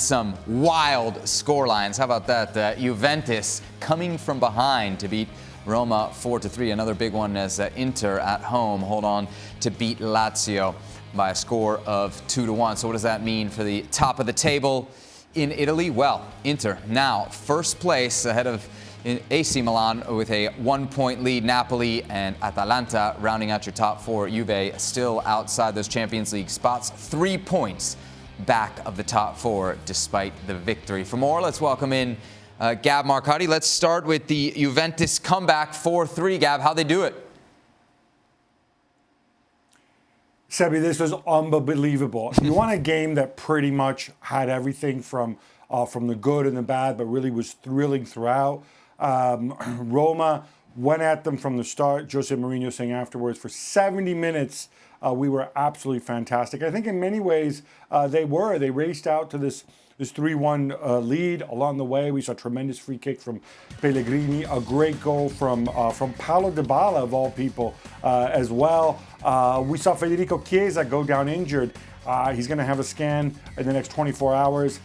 Some wild scorelines. How about that? Juventus coming from behind to beat Roma 4-3. Another big one as Inter at home hold on to beat Lazio by a score of 2-1. So what does that mean for the top of the table in Italy? Well, Inter now first place ahead of AC Milan with a 1-point lead. Napoli and Atalanta rounding out your top four. Juve still outside those Champions League spots. 3 points back of the top four despite the victory. For more, let's welcome in Gab Marcotti. Let's start with the Juventus comeback 4-3. Gab, how'd they do it? Sebi, this was unbelievable. You want a game that pretty much had everything from the good and the bad, but really was thrilling throughout. Roma went at them from the start. Jose Mourinho saying afterwards, for 70 minutes, we were absolutely fantastic. I think in many ways they were. They raced out to this 3-1 lead. Along the way, we saw a tremendous free kick from Pellegrini, a great goal from Paulo Dybala, of all people, as well. We saw Federico Chiesa go down injured. He's going to have a scan in the next 24 hours.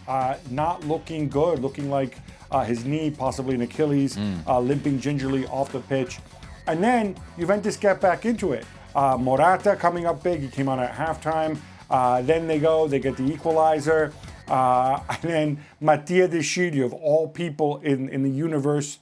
Not looking good, looking like his knee, possibly an Achilles, limping gingerly off the pitch. And then Juventus get back into it. Morata coming up big. He came on at halftime. Then they get the equalizer. And then Mattia De Sciglio, of all people in the universe,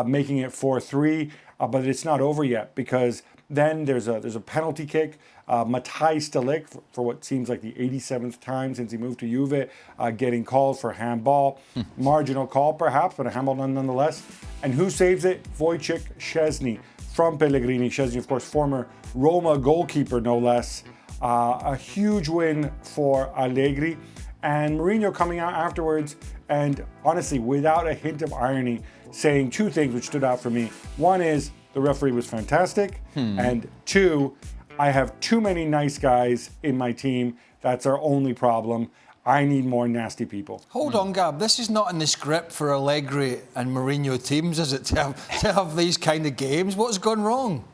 making it 4-3. But it's not over yet, because then there's a penalty kick. Matthijs de Ligt, for what seems like the 87th time since he moved to Juve, getting called for handball. Marginal call perhaps, but a handball nonetheless. And who saves it? Wojciech Szczesny from Pellegrini. Szczesny, of course, former Roma goalkeeper, no less. A huge win for Allegri. And Mourinho coming out afterwards and, honestly, without a hint of irony, saying two things which stood out for me. One is the referee was fantastic. And two, I have too many nice guys in my team. That's our only problem. I need more nasty people. Hold on, Gab. This is not in the script for Allegri and Mourinho teams, is it, to have these kind of games? What's gone wrong?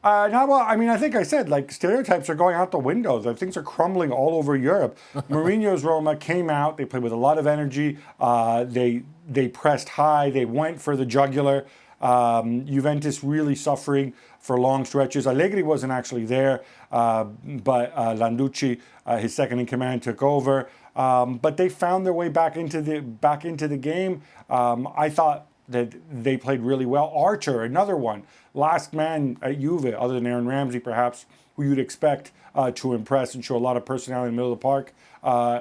Well, I mean, I think I said, stereotypes are going out the window. Things are crumbling all over Europe. Mourinho's Roma came out. They played with a lot of energy. They pressed high. They went for the jugular. Juventus really suffering for long stretches. Allegri wasn't actually there, but Landucci, his second in command, took over. But they found their way back into the game. I thought that they played really well. Archer, another one, last man at Juve, other than Aaron Ramsey, perhaps, who you'd expect to impress and show a lot of personality in the middle of the park.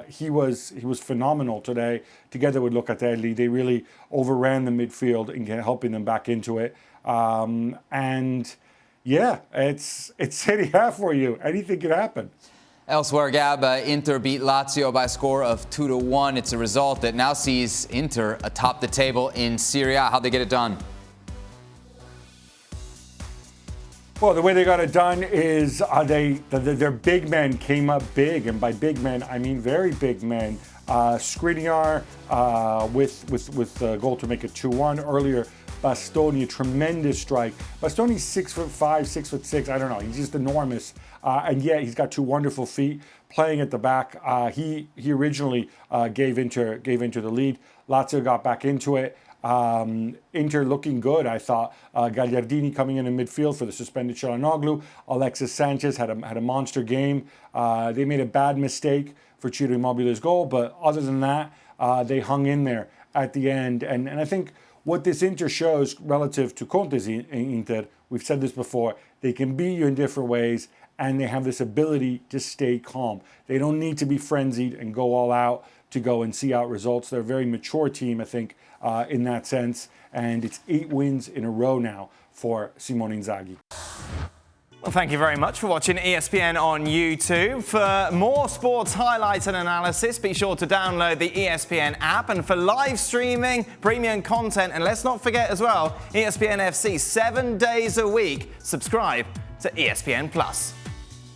He was phenomenal today. Together with Locatelli, they really overran the midfield and helping them back into it. And yeah, it's Serie A for you. Anything could happen. Elsewhere, Gab, Inter beat Lazio by a score of 2-1. It's a result that now sees Inter atop the table in Serie A. How'd they get it done? Well, the way they got it done is their big men came up big, and by big men I mean very big men. Skriniar with the goal to make it 2-1. Earlier, Bastoni, a tremendous strike. Bastoni's 6'5", 6'6". I don't know. He's just enormous, and yet he's got two wonderful feet. Playing at the back, he originally gave Inter the lead. Lazio got back into it. Inter looking good, I thought. Gagliardini coming in midfield for the suspended Çalhanoğlu. Alexis Sanchez had a monster game. They made a bad mistake for Ciro Immobile's goal, but other than that, they hung in there at the end. And I think what this Inter shows relative to Conte's Inter, we've said this before, they can beat you in different ways, and they have this ability to stay calm. They don't need to be frenzied and go all out to go and see out results. They're a very mature team, I think, in that sense. And it's 8 wins in a row now for Simone Inzaghi. Well, thank you very much for watching ESPN on YouTube. For more sports highlights and analysis, be sure to download the ESPN app. And for live streaming, premium content, and let's not forget as well, ESPN FC 7 days a week. Subscribe to ESPN Plus.